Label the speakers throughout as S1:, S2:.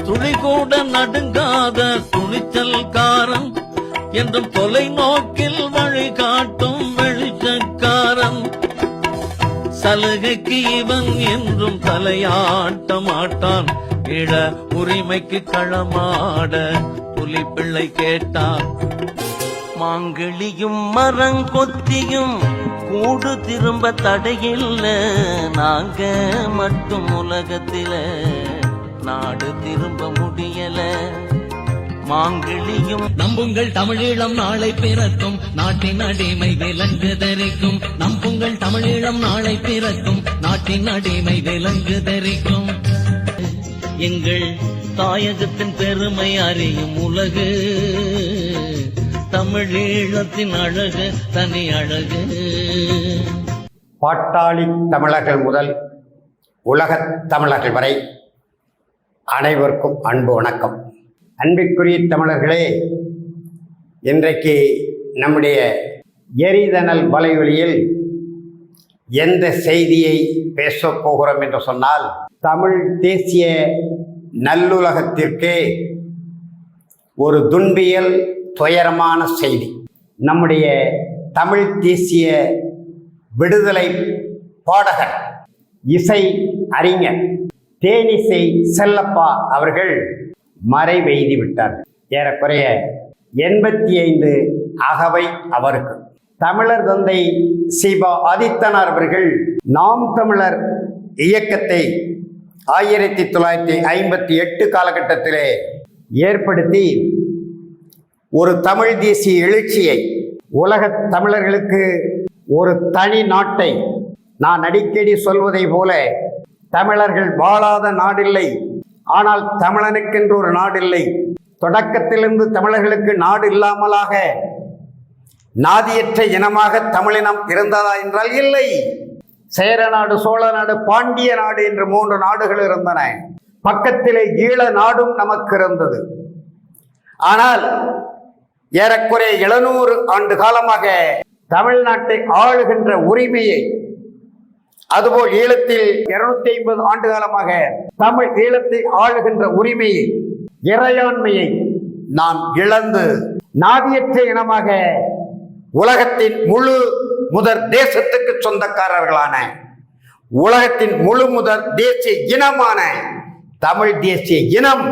S1: துளி கூட நடுங்காத துணிச்சல்காரன் என்றும் தொலைநோக்கில் வழிகாட்டும் வெளிச்சக்காரன். சலுகைக்கு இவன் என்றும் தலையாட்ட மாட்டான். இள உரிமைக்கு களமாட புலி பிள்ளை கேட்டான். மாங்கிளியும் மரங்கொத்தியும் கூடு திரும்ப தடையில்ல, நாங்க மட்டும் உலகத்தில நாடு திரும்ப முடியல. மாங்கிளியும்
S2: நம்புங்கள் தமிழீழம் நாளை பிறக்கும், நாட்டின் அடிமை விலங்கு தரிக்கும். நம்புங்கள் தமிழீழம் நாளை பிறக்கும், நாட்டின் அடிமை விலங்கு தரிக்கும்.
S1: எங்கள் தாயகத்தின் பெருமை அறியும் உலகு, தமிழீழத்தின் அழகு தனி அழகு.
S3: பாட்டாளி தமிழர்கள் முதல் உலகத் தமிழர்கள் வரை அனைவருக்கும் அன்பு வணக்கம். அன்பிற்குரிய தமிழர்களே, இன்றைக்கு நம்முடைய எரிதனல் வலையொலியில் எந்த செய்தியை பேசப் போகிறோம் என்று சொன்னால், தமிழ் தேசிய நல்லுலகத்திற்கே ஒரு துன்பியல் துயரமான செய்தி. நம்முடைய தமிழ் தேசிய விடுதலை பாடகர், இசை அறிஞர் தேனிசை செல்லப்பா அவர்கள் மறைவெய்தி விட்டார். ஏறக்குறைய 85 அகவை அவருக்கு. தமிழர் தந்தை சீபா ஆதித்தனார் அவர்கள் நாம் தமிழர் இயக்கத்தை 1958 காலகட்டத்திலே ஏற்படுத்தி ஒரு தமிழ் தேசிய எழுச்சியை, உலக தமிழர்களுக்கு ஒரு தனி நாட்டை, நான் அடிக்கடி சொல்வதை போல தமிழர்கள் வாழாத நாடில்லை, ஆனால் தமிழனுக்கென்று ஒரு நாடில்லை. தொடக்கத்திலிருந்து தமிழர்களுக்கு நாடு இல்லாமலாக நாதியற்ற இனமாக தமிழினம் இருந்ததா என்றால் இல்லை. சேர நாடு, சோழ நாடு, பாண்டிய நாடு என்று 3 நாடுகள் இருந்தன. பக்கத்திலே ஈழ நாடும் நமக்கு இருந்தது. ஆனால் ஏறக்குறைய 700 ஆண்டு காலமாக தமிழ்நாட்டை ஆளுகின்ற உரிமையை, அதுபோல் ஈழத்தில் 250 ஆண்டு காலமாக தமிழ் ஈழத்தை ஆளுகின்ற உரிமையை, இறையாண்மையை நாம் இழந்து நாதியற்ற இனமாக உலகத்தின் முழு முதற் தேசத்துக்கு சொந்தக்காரர்களான, உலகத்தின் முழு முதற் தேசிய இனமான தமிழ் தேசிய இனம்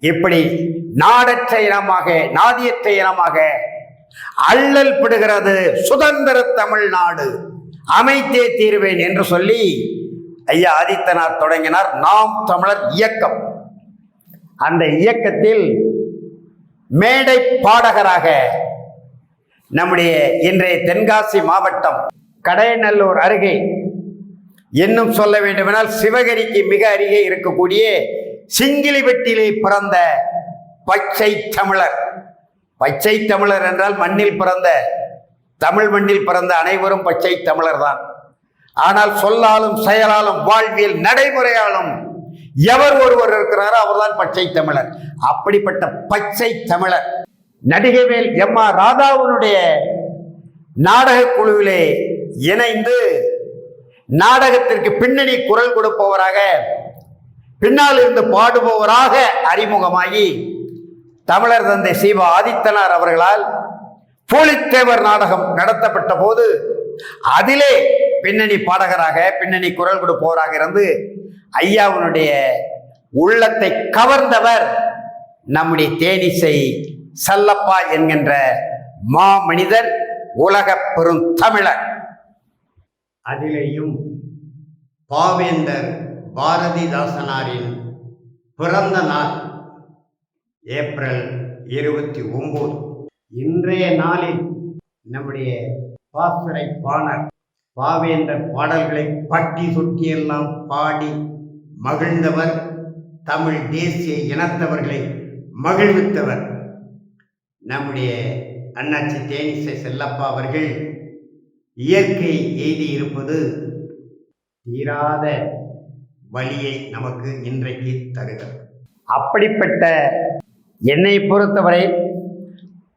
S3: இப்படி நாடற்ற இனமாக, நாதியற்ற இனமாக அல்லல் படுகிறது. சுதந்திர தமிழ்நாடு அமைத்தே தீர்வேன் என்று சொல்லி ஐயா ஆதித்தனார் தொடங்கினார் நாம் தமிழர் இயக்கம். அந்த இயக்கத்தில் மேடை பாடகராக நம்முடைய இன்றைய தென்காசி மாவட்டம் கடையநல்லூர் அருகே, இன்னும் சொல்ல வேண்டுமென்றால் சிவகிரிக்கு மிக அருகே இருக்கக்கூடிய சிங்கிலிவெட்டிலே பிறந்த பச்சை தமிழர். பச்சை தமிழர் என்றால் மண்ணில் பிறந்த, தமிழ் மண்ணில் பிறந்த அனைவரும் பச்சை தமிழர் தான். ஆனால் சொல்லாலும் செயலாலும் வாழ்வியல் நடைமுறையாலும் எவர் ஒருவர் இருக்கிறாரோ அவர்தான் பச்சை தமிழர். அப்படிப்பட்ட பச்சை தமிழர் நடிகவேல் எம்.ஆர். ராதாவினுடைய நாடக குழுவிலே இணைந்து நாடகத்திற்கு பின்னணி குரல் கொடுப்பவராக, பின்னால் இருந்து பாடுபவராக அறிமுகமாகி தமிழர் தந்தை சீபா ஆதித்தனார் அவர்களால் பூலித்தேவர் நாடகம் நடத்தப்பட்ட போது அதிலே பின்னணி பாடகராக, பின்னணி குரல் கொடுப்பவராக இருந்து ஐயாவுடைய உள்ளத்தை கவர்ந்தவர் நம்முடைய தேனிசை செல்லப்பா என்கின்ற மாமனிதர், உலக பெரும் தமிழர். அதிலேயும் பாவேந்தர் பாரதிதாசனாரின் பிறந்த நாள் ஏப்ரல் 29. இன்றைய நாளில் நம்முடைய பாசறை பாணர் பாவேந்தர் பாடல்களை பட்டி சுட்டியெல்லாம் பாடி மகிழ்ந்தவர், தமிழ் தேசிய இனத்தவர்களை மகிழ்வித்தவர் நம்முடைய அண்ணாச்சி தேனிசை செல்லப்பா அவர்கள் இயற்கை எய்தி இருப்பது தீராத வழியை நமக்கு இன்றைக்கு தருகிறது. அப்படிப்பட்ட என்னை பொறுத்தவரை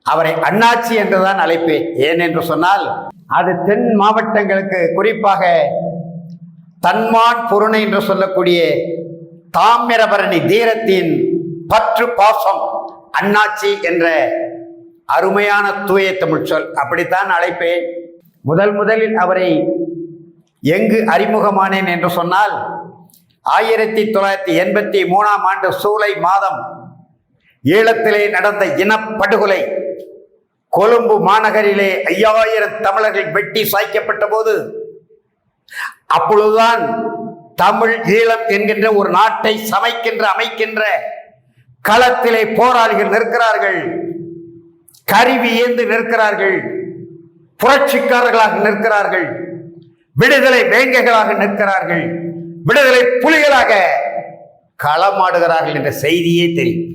S3: அவரை அண்ணாச்சி என்றுதான் அழைப்பேன். ஏன் என்று சொன்னால் அது தென் மாவட்டங்களுக்கு, குறிப்பாக தன்மான் பொருணை என்று சொல்லக்கூடிய தாமிரபரணி தீரத்தின் பற்று பாசம் அண்ணாச்சி என்ற அருமையான தூய தமிழ் சொல், அப்படித்தான் அழைப்பேன். முதலில் அவரை எங்கு அறிமுகமானேன் என்று சொன்னால் 1983ஆம் ஆண்டு சூலை மாதம் ஈழத்திலே நடந்த இனப்படுகொலை, கொழும்பு மாநகரிலே 5000 தமிழர்கள் வெட்டி சாய்க்கப்பட்ட போது, அப்பொழுதுதான் தமிழ் ஈழம் என்கின்ற ஒரு நாட்டை அமைக்கின்ற களத்திலே போராளிகள் நிற்கிறார்கள், கருவி ஏந்து நிற்கிறார்கள், புரட்சிக்காரர்களாக நிற்கிறார்கள், விடுதலை வேங்கைகளாக நிற்கிறார்கள், விடுதலை புலிகளாக களமாடுகிறார்கள் என்ற செய்தியே தெரியும்.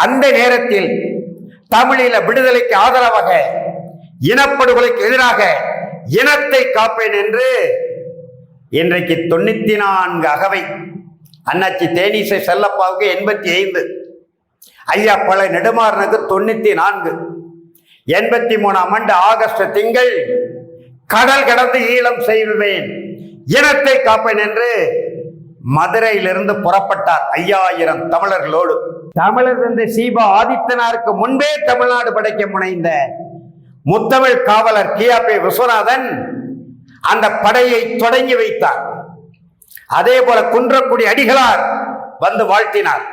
S3: அந்த நேரத்தில் தமிழீழ விடுதலைக்கு ஆதரவாக, இனப்படுகொலைக்கு எதிராக இனத்தை காப்பேன் என்று இன்றைக்கு 94 அகவை அண்ணாச்சி தேனிசை செல்லப்பாவுக்கு 85, ஐயா பல நெடுமாறனுக்கு 94. 83ஆம் ஆண்டு ஆகஸ்ட் திங்கள் கடல் கடந்து ஈழம் செய்வேன், இனத்தை காப்பேன் என்று மதுரையிலிருந்து புறப்பட்டார் 5000 தமிழர்களோடு. தமிழர் தந்தை சீபா ஆதித்தனாருக்கு முன்பே தமிழ்நாடு படைக்க முனைந்த முத்தமிழ் காவலர் கியாபே விஸ்வநாதன் அந்த படையை தொடங்கி வைத்தார். அதே போல குன்றக்குடி அடிகளார் வந்து வாழ்த்தினார்.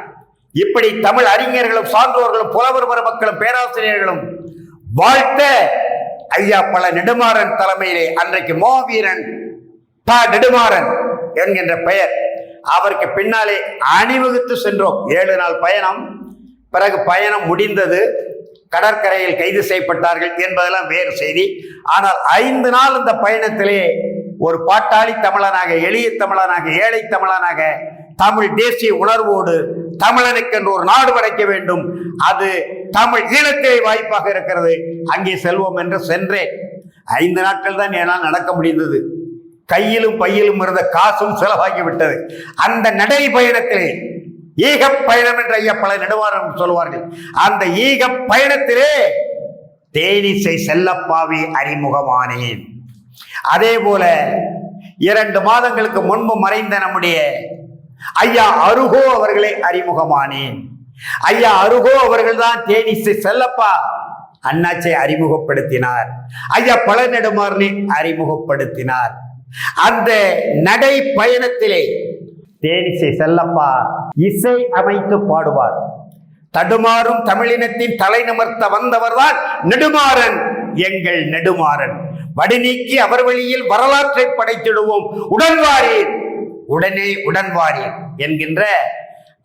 S3: இப்படி தமிழ் அறிஞர்களும் சான்றோர்களும் புலவர் பெருமக்களும் பேராசிரியர்களும் வாழ்த்த ஐயா பல நெடுமாறன் தலைமையிலே அன்றைக்கு மாவீரன் நெடுமாறன் என்கின்ற பெயர், அவருக்கு பின்னாலே அணிவகுத்து சென்றோம். 7 நாள் பயணம். பிறகு பயணம் முடிந்தது, கடற்கரையில் கைது செய்யப்பட்டார்கள் என்பதெல்லாம் வேறு செய்தி. ஆனால் 5 நாள் இந்த பயணத்திலே ஒரு பாட்டாளி தமிழனாக, எளிய தமிழனாக, ஏழை தமிழனாக, தமிழ் தேசிய உணர்வோடு தமிழனுக்கு என்று ஒரு நாடு படைக்க வேண்டும், அது தமிழ் ஈழத்திலே வாய்ப்பாக இருக்கிறது, அங்கே செல்வோம் என்று சென்றேன். 5 நாட்கள் தான் என்னால் நடக்க முடிந்தது. கையிலும் பையிலும் இருந்த காசும் செலவாகிவிட்டது. அந்த நடை பயணத்திலே, ஈக பயணம் என்று ஐயா பல நெடுமாறன் சொல்வார்கள், அந்த ஈக பயணத்திலே தேனிசை செல்லப்பாவை அறிமுகமானேன். அதே போல 2 மாதங்களுக்கு முன்பு மறைந்த நம்முடைய ஐயா அருகோ அவர்களை அறிமுகமானேன். ஐயா அருகோ அவர்கள் தான் தேனிசை செல்லப்பா அண்ணாச்சை அறிமுகப்படுத்தினார். ஐயா பல நெடுமாறனை அறிமுகப்படுத்தினார். அந்த நடை பயணத்திலே தேனிசை செல்லப்பா இசை அமைத்து பாடுவார். தடுமாறும் தமிழினத்தின் தலை நிமிர்த்த வந்தவர்தான் நெடுமாறன், எங்கள் நெடுமாறன். வடி நீக்கி அவர் வழியில் வரலாற்றை படைத்திடுவோம், உடன்வாரீர் உடனே உடன்வாரீர் என்கின்ற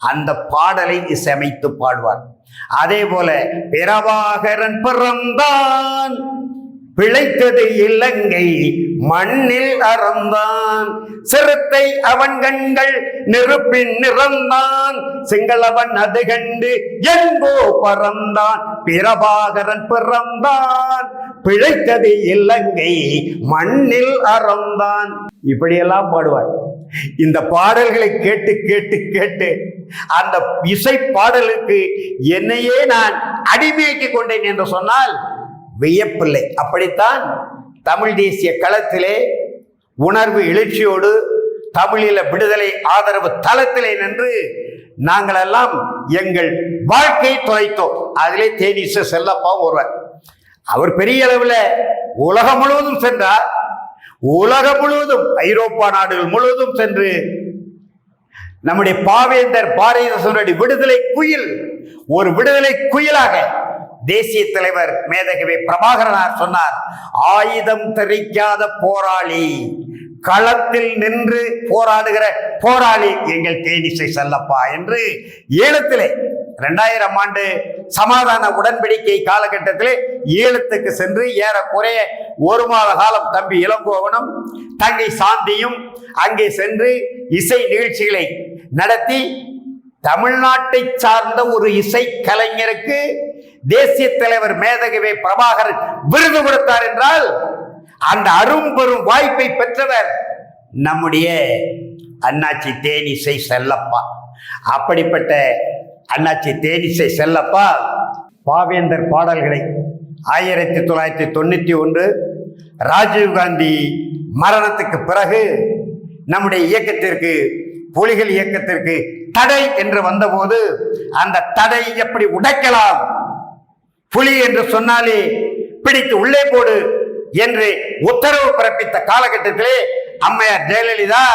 S3: அந்த பாடலை இசையமைத்து பாடுவார். அதே போல பிரபாகரன் பிறந்தான், பிழைத்தது இலங்கை மண்ணில் அறந்தான், சிறுத்தை அவன் கண்கள் நெருப்பின் நிறந்தான், சிங்களவன் அது கண்டு எங்கோ பறந்தான், பிரபாகரன் பிறந்தான், பிழைத்தது இலங்கை மண்ணில் அறந்தான். இப்படியெல்லாம் பாடுவார். இந்த பாடல்களை கேட்டு கேட்டு கேட்டு அந்த இசை பாடலுக்கு என்னையே நான் அடிமையாக்கி கொண்டேன் என்று சொன்னால் வியப்பில்லை. அப்படித்தான் தமிழ் தேசிய களத்திலே உணர்வு எழுச்சியோடு தமிழீழ விடுதலை ஆதரவு தளத்திலே நின்று நாங்கள் எல்லாம் எங்கள் வாழ்க்கையை தொலைத்தோம். அதிலே தேனிசை செல்லப்பா ஒருவர். அவர் பெரிய அளவில் உலகம் முழுவதும் சென்றார். உலகம் முழுவதும், ஐரோப்பா நாடுகள் முழுவதும் சென்று நம்முடைய பாவேந்தர் பாரதிதாசனுடைய விடுதலை குயில் ஒரு விடுதலை குயிலாக தேசிய தலைவர் மேதகவி பிரபாகரனார் சொன்னார், ஆயுதம் தெரிக்காத போராளி, களத்தில் நின்று போராடுகிற போராளி எங்கள் தேனிசை செல்லப்பா என்று ஈழத்திலே 2000 ஆண்டு சமாதான உடன்படிக்கை காலகட்டத்திலே ஈழத்துக்கு சென்று ஏறக்குறைய 1 மாத காலம் தம்பி இளங்கோவனும் தங்கை சாந்தியும் அங்கே சென்று இசை நிகழ்ச்சிகளை நடத்தி தமிழ்நாட்டை சார்ந்த ஒரு இசை கலைஞருக்கு தேசிய தலைவர் மேதகவி பிரபாகரன் விருது கொடுத்தார் என்றால் அந்த அரும்பெரும் வாய்ப்பை பெற்றவர் நம்முடைய அண்ணாச்சி தேனிசை செல்லப்பா. அப்படிப்பட்ட அண்ணாச்சி தேனிசை செல்லப்பா பாவேந்தர் பாடல்களை 1991 ராஜீவ்காந்தி மரணத்துக்கு பிறகு நம்முடைய இயக்கத்திற்கு புலிகள் இயக்கத்திற்கு தடை என்று வந்தபோது அந்த தடை எப்படி உடைக்கலாம், புலி என்று சொன்னாலே பிடித்து உள்ளே போடு என்று உத்தரவு பிறப்பித்த காலகட்டத்திலே அம்மையார் ஜெயலலிதா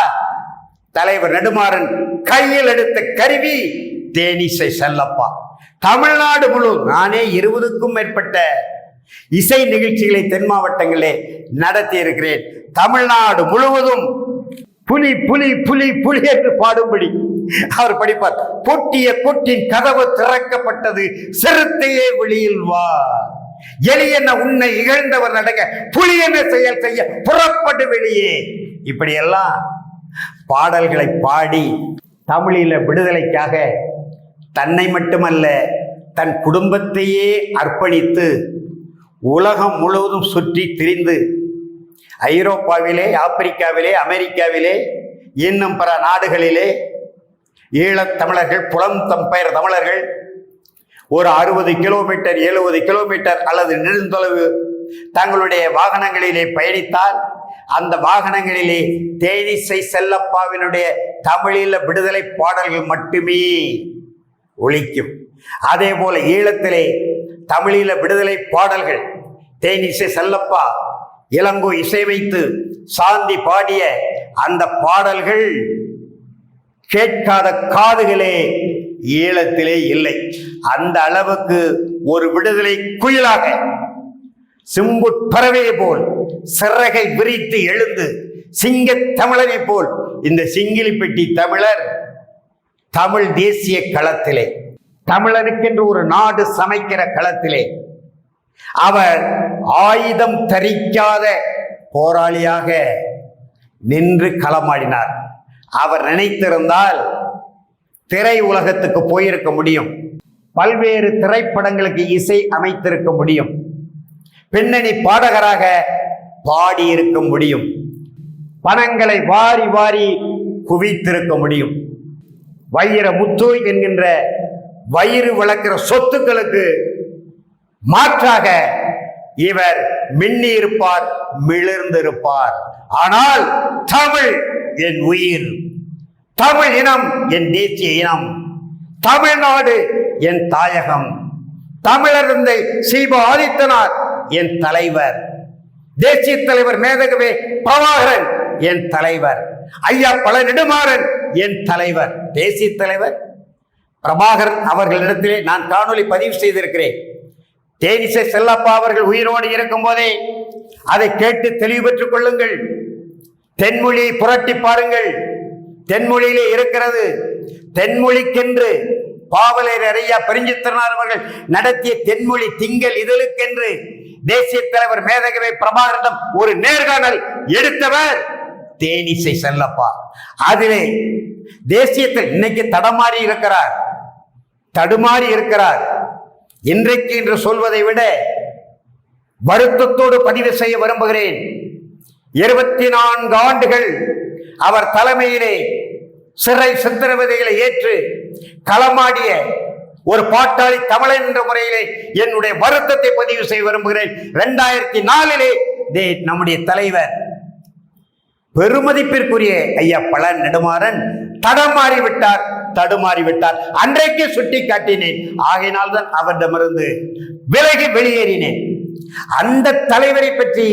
S3: தலைவர் நெடுமாறன் கையில் எடுத்த கருவி தேனிசை செல்லப்பா. தமிழ்நாடு முழு நானே 20க்கும் மேற்பட்ட இசை நிகழ்ச்சிகளை தென் மாவட்டங்களே நடத்தி இருக்கிறேன். தமிழ்நாடு முழுவதும் புலி புலி புலி புலி என்று பாடும்படி அவர் படிப்பார். பொட்டிய கொட்டின் கதவு திறக்கப்பட்டது, சிறுத்தையே வெளியில் வா, எளியன உன்னை இகழ்ந்தவர் நடங்க, புலி என்ன செயல் செய்ய புறப்பட்டு வெளியே. இப்படியெல்லாம் பாடல்களை பாடி தமிழீழ விடுதலைக்காக தன்னை மட்டுமல்ல தன் குடும்பத்தையே அர்ப்பணித்து உலகம் முழுவதும் சுற்றி திரிந்து ஐரோப்பாவிலே, ஆப்பிரிக்காவிலே, அமெரிக்காவிலே, இன்னும் பிற நாடுகளிலே ஈழத் தமிழர்கள், புலம்பெயர் தமிழர்கள் ஒரு 60 கிலோமீட்டர் 70 கிலோமீட்டர் அல்லது நெடுந்தொலைவு தங்களுடைய வாகனங்களிலே பயணித்தால் அந்த வாகனங்களிலே தேனிசை செல்லப்பாவினுடைய தமிழீழ விடுதலை பாடல்கள் மட்டுமே ஒலிக்கும். அதே போல ஈழத்திலே தமிழீழ விடுதலை பாடல்கள் தேனிசை செல்லப்பா இளங்கோ இசைவைத்து சாந்தி பாடிய அந்த பாடல்கள் கேட்காத காதுகளே ஈழத்திலே இல்லை. அந்த அளவுக்கு ஒரு விடுதலை குயிலாக சிம்பு பறவையை போல் சிறகை விரித்து எழுந்து சிங்க தமிழனை போல் இந்த சிங்கிலிப்பட்டி தமிழர் தமிழ் தேசிய களத்திலே, தமிழனுக்கென்று ஒரு நாடு சமைக்கிற களத்திலே அவர் ஆயுதம் தரிக்காத போராளியாக நின்று களமாடினார். அவர் நினைத்திருந்தால் திரை உலகத்துக்கு போயிருக்க முடியும், பல்வேறு திரைப்படங்களுக்கு இசை அமைத்திருக்க முடியும், பின்னணி பாடகராக பாடியிருக்க முடியும், பணங்களை வாரி வாரி குவித்திருக்க முடியும். வைர முத்து என்கின்ற வயிறு வளர்க்கிற சொத்துக்களுக்கு மாற்றாக இவர் மின்னி இருப்பார், மிளிர்ந்திருப்பார். ஆனால் தமிழ் என் உயிர், தமிழ் இனம் என் தேசிய இனம், தமிழ்நாடு என் தாயகம், தமிழர் தந்தை சீபா ஆதித்தனார் என் தலைவர், தேசிய தலைவர் மேதகவே பிரபாகரன் என் தலைவர், ஐயா பழ நெடுமாறன் என் தலைவர். தேசிய தலைவர் பிரபாகரன் அவர்களிடத்திலே நான் காணொளி பதிவு செய்திருக்கிறேன். தேனிசை செல்லப்பா அவர்கள் உயிரோடு இருக்கும் போதே அதை கேட்டு தெளிவு பெற்றுக் கொள்ளுங்கள். தென்மொழியை புரட்டி பாருங்கள், தென்மொழியிலே இருக்கிறது. தென்மொழிக்கென்று பாவலர் ஐயா பரிஞ்சித்திரனார் அவர்கள் நடத்திய தென்மொழி திங்கள் இதழுக்கென்று தேசிய தலைவர் மேதகவே பிரபாகரனிடம் ஒரு நேர்காணல் எடுத்தவர் தேனிசை செல்லப்பா. அதிலே தேசியத்தில் இன்னைக்கு தடுமாறி இருக்கிறார். இன்றைக்கு என்று சொல்வதை விட வருத்தத்தோடு பதிவு செய்ய விரும்புகிறேன். 24 ஆண்டுகள் அவர் தலைமையிலே சிறை சித்திரவதைகளை ஏற்று களமாடிய ஒரு பாட்டாளி தமிழன் என்ற முறையிலே என்னுடைய வருத்தத்தை பதிவு செய்ய விரும்புகிறேன். 2004 நம்முடைய தலைவர் பெருமதிப்பிற்குரிய ஐயா பழ நெடுமாறன் தடுமாறி விட்டார். அன்றைக்கு சுட்டி காட்டினேன். ஆகையினால் தான் அவரிடமிருந்து விலகி வெளியேறினேன். அந்த தலைவரை பற்றி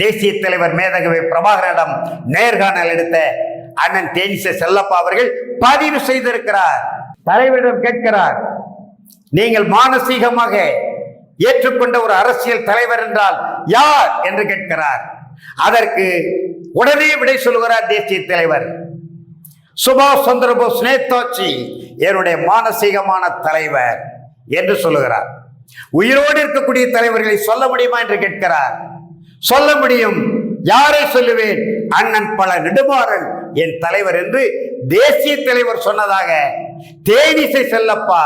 S3: தேசிய தலைவர் மேதகவே பிரபாகரனிடம் நேர்காணல் எடுத்த அண்ணன் தேனிசை செல்லப்பா அவர்கள் பதிவு செய்திருக்கிறார். தலைவரிடம் கேட்கிறார், நீங்கள் மானசீகமாக ஏற்றுக்கொண்ட ஒரு அரசியல் தலைவர் என்றால் யார் என்று கேட்கிறார். அதற்கு உடனே விடை சொல்கிறார் தேசிய தலைவர், சுபாஷ் சந்திரபோஸ் நேதாஜி என்னுடைய மானசீகமான தலைவர் என்று சொல்லுகிறார். உயிரோடு இருக்கக்கூடிய தலைவர்களை சொல்ல முடியுமா என்று கேட்கிறார். சொல்ல முடியும். யாரை சொல்லுவேன்? அண்ணன் பழ நெடுமாறன் என் தலைவர் என்று தேசிய தலைவர் சொன்னதாக தேனிசை செல்லப்பா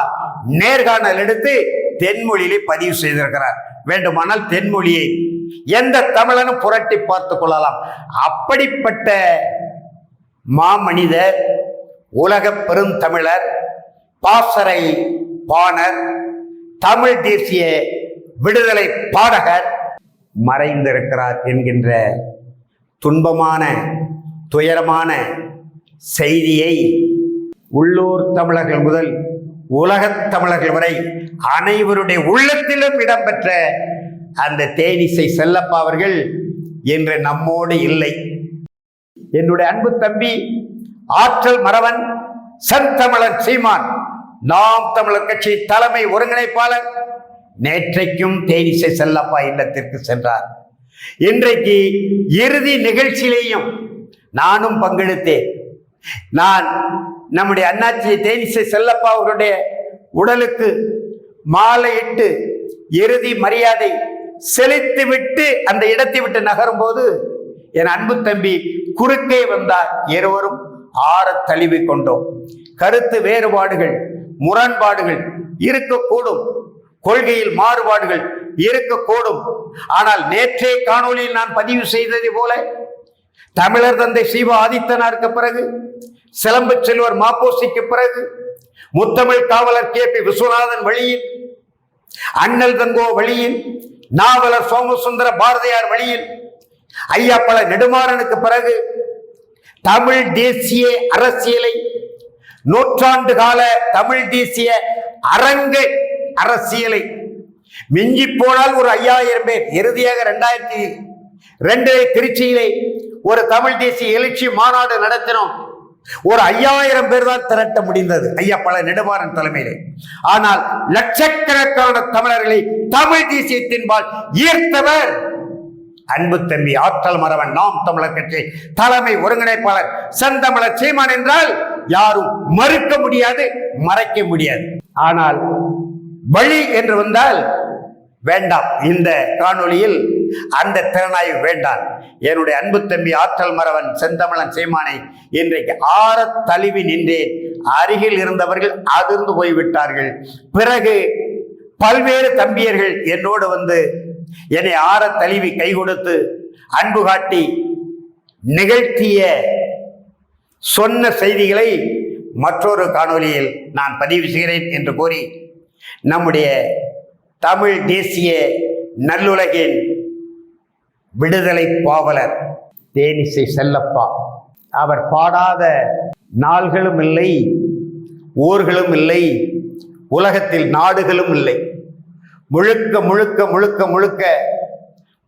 S3: நேர்காணல் எடுத்து தென்மொழியிலே பதிவு செய்திருக்கிறார். வேண்டுமானால் தென்மொழியை எந்த தமிழனும் புரட்டி பார்த்துக் கொள்ளலாம். அப்படிப்பட்ட மாமனிதர், உலக பெருந்தமிழர், பாசறை பாணர், தமிழ் தேசிய விடுதலை பாடகர் மறைந்திருக்கிறார் என்கின்ற துன்பமான துயரமான செய்தியை உள்ளூர் தமிழர்கள் முதல் உலகத் தமிழர்கள் வரை அனைவருடைய உள்ளத்திலும் இடம்பெற்ற அந்த தேனிசை செல்லப்பா அவர்கள் இன்று நம்மோடு இல்லை. என்னுடைய அன்பு தம்பி ஆற்றல் மறவன் செந்தமிழர் சீமான், நாம் தமிழர் கட்சி தலைமை ஒருங்கிணைப்பாளர், நேற்றைக்கும் தேனிசை செல்லப்பா இல்லத்திற்கு சென்றார். இன்றைக்கு இறுதி நிகழ்ச்சியிலேயும் நானும் பங்கெடுத்தேன். நான் நம்முடைய அண்ணாச்சி தேனிசை செல்லப்பா அவர்களுடைய உடலுக்கு மாலையிட்டு இறுதி மரியாதை செலுத்திவிட்டு அந்த இடத்தை விட்டு நகரும் போது என் அன்பு தம்பி குறுக்கே வந்தார். இருவரும் ஆற தழுவி கொண்டோம். கருத்து வேறுபாடுகள், முரண்பாடுகள் இருக்கக்கூடும், கொள்கையில் மாறுபாடுகள் இருக்கக்கூடும். ஆனால் நேற்றே காணொலியில் நான் பதிவு செய்ததை போல தமிழர் தந்தை சீவா ஆதித்தனாருக்கு பிறகு, சிலம்பு செல்வர் மாப்போசிக்கு பிறகு, முத்தமிழ் காவலர் KP விஸ்வநாதன் வழியில், அண்ணல் தங்கோ வழியில், நாவலர் சோமசுந்தர பாரதியார் வழியில், ஐயா பல நெடுமாறனுக்கு பிறகு தமிழ் தேசிய அரசியலை, நூற்றாண்டு கால தமிழ் தேசிய அரங்கு அரசியலை மிஞ்சி போனால் ஒரு 5000 பேர், இறுதியாக 2002 திருச்சியிலே ஒரு தமிழ் தேசிய எழுச்சி மாநாடு நடத்தினோம். ஒரு 5000 பேர் தான் திரட்ட முடிந்தது ஐயா பல நெடுமாறன் தலைமையிலே. ஆனால் லட்சக்கணக்கான தமிழர்களை தமிழ் தேசியத்தின்பால் ஈர்த்தவர் அன்பு தம்பி ஆற்றல் மறவன், நாம் தமிழர் கட்சி தலைமை ஒருங்கிணைப்பாளர் செந்தமிழர் சீமான் என்றால் யாரும் மறுக்க முடியாது, மறைக்க முடியாது. ஆனால் வழி என்று வந்தால் வேண்டாம், இந்த காணொளியில் அந்த திறனாய்வு வேண்டாம். என்னுடைய அன்பு தம்பி ஆற்றல் மறவன் செந்தமிழன் சீமானை இன்றைக்கு ஆற தழுவி நின்றேன். அருகில் இருந்தவர்கள் அதிர்ந்து போய்விட்டார்கள். பிறகு பல்வேறு தம்பியர்கள் என்னோடு வந்து என்னை ஆற தழுவி கை கொடுத்து அன்பு காட்டி நிகழ்த்திய சொன்ன செய்திகளை மற்றொரு காணொலியில் நான் பதிவு செய்கிறேன் என்று கூறி, நம்முடைய தமிழ் தேசிய நல்லுலகின் விடுதலை பாவலர் தேனிசை செல்லப்பா, அவர் பாடாத நாள்களும் இல்லை, ஊர்களும் இல்லை, உலகத்தில் நாடுகளும் இல்லை. முழுக்க முழுக்க முழுக்க முழுக்க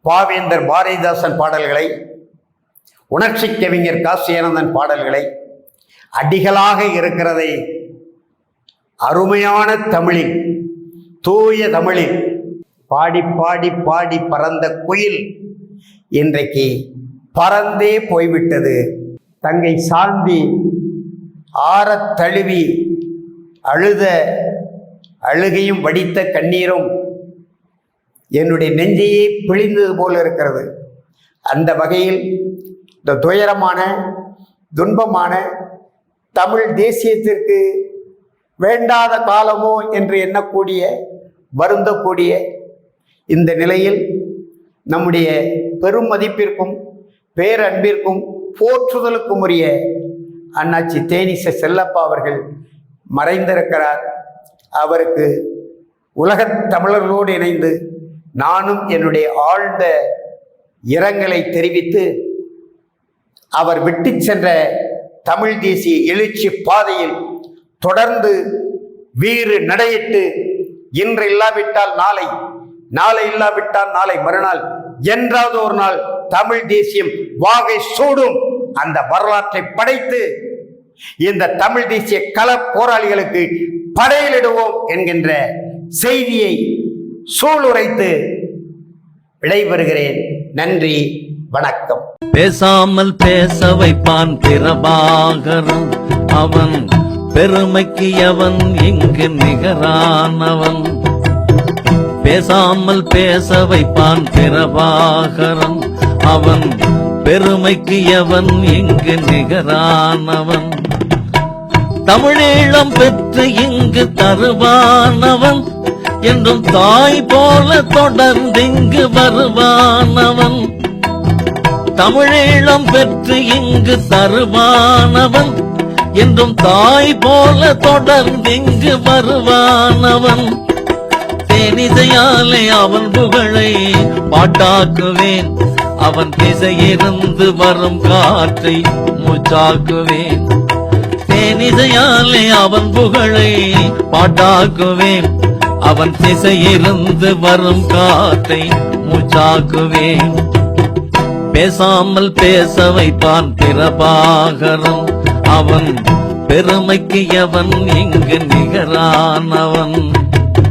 S3: பாவேந்தர் பாரதிதாசன் பாடல்களை, உணர்ச்சி கவிஞர் காசியானந்தன் பாடல்களை, அடிகளாக இருக்கிறதை அருமையான தமிழில், தூய தமிழில் பாடி பாடி பாடி பறந்த குயில் இன்றைக்கு பறந்தே போய்விட்டது. தங்கை சாந்தி ஆற தழுவி அழுத அழுகையும் வடித்த கண்ணீரும் என்னுடைய நெஞ்சையே பிழிந்தது போல இருக்கிறது. அந்த வகையில் இந்த துயரமான துன்பமான தமிழ் தேசியத்திற்கு வேண்டாத காலமோ என்று எண்ணக்கூடிய, வருந்தக்கூடிய இந்த நிலையில் நம்முடைய பெரும் மதிப்பிற்கும் பேரன்பிற்கும் போற்றுதலுக்கும் உரிய அண்ணாச்சி தேனிசை செல்லப்பா அவர்கள் மறைந்திருக்கிறார். அவருக்கு உலகத் தமிழர்களோடு இணைந்து நானும் என்னுடைய ஆழ்ந்த இரங்கலை தெரிவித்து, அவர் விட்டு சென்ற தமிழ் தேசிய எழுச்சி பாதையில் தொடர்ந்து வீறு நடையிட்டு, இன்று இல்லாவிட்டால் நாளை, நாளை இல்லாவிட்டால் நாளை மறுநாள், என்றாவது ஒரு நாள் தமிழ் தேசியம் வாகை சூடும் அந்த வரலாற்றை படைத்து இந்த தமிழ் தேசிய கள போராளிகளுக்கு படையிலிடுவோம் என்கின்ற செய்தியை சூளுரைத்து விடைபெறுகிறேன். நன்றி, வணக்கம்.
S1: பேசாமல் பேச வைப்பான் பிரபாகரன், அவன் பெருமைக்கு அவன் இங்கு நிகரானவன். பேசாமல் பேச வைப்பான் பிரபாகரன், அவன் பெருமைக்கு அவன் இங்கு நிகரானவன். தமிழீழம் பெற்று இங்கு தருவானவன், என்றும் தாய் போல தொடர்ந்திங்கு வருவானவன். தமிழீழம் பெற்று இங்கு தருவானவன், என்றும் தாய் போல தொடர்ந்திங்கு வருவானவன். தேனிசையாலே அவன் புகழை பாட்டாக்குவேன், அவன் திசையிருந்து வரும் காற்றை மூச்சாக்குவேன். தேனிசையாலே அவன் புகழை பாட்டாக்குவேன். அவன் திசையிருந்து வரும் காற்றை மூச்சாக்குவேன். பேசாமல் பேச வைப்பான் பிரபாகரன். அவன் பெருமைக்கு எவன் இங்கு நிகரானவன்.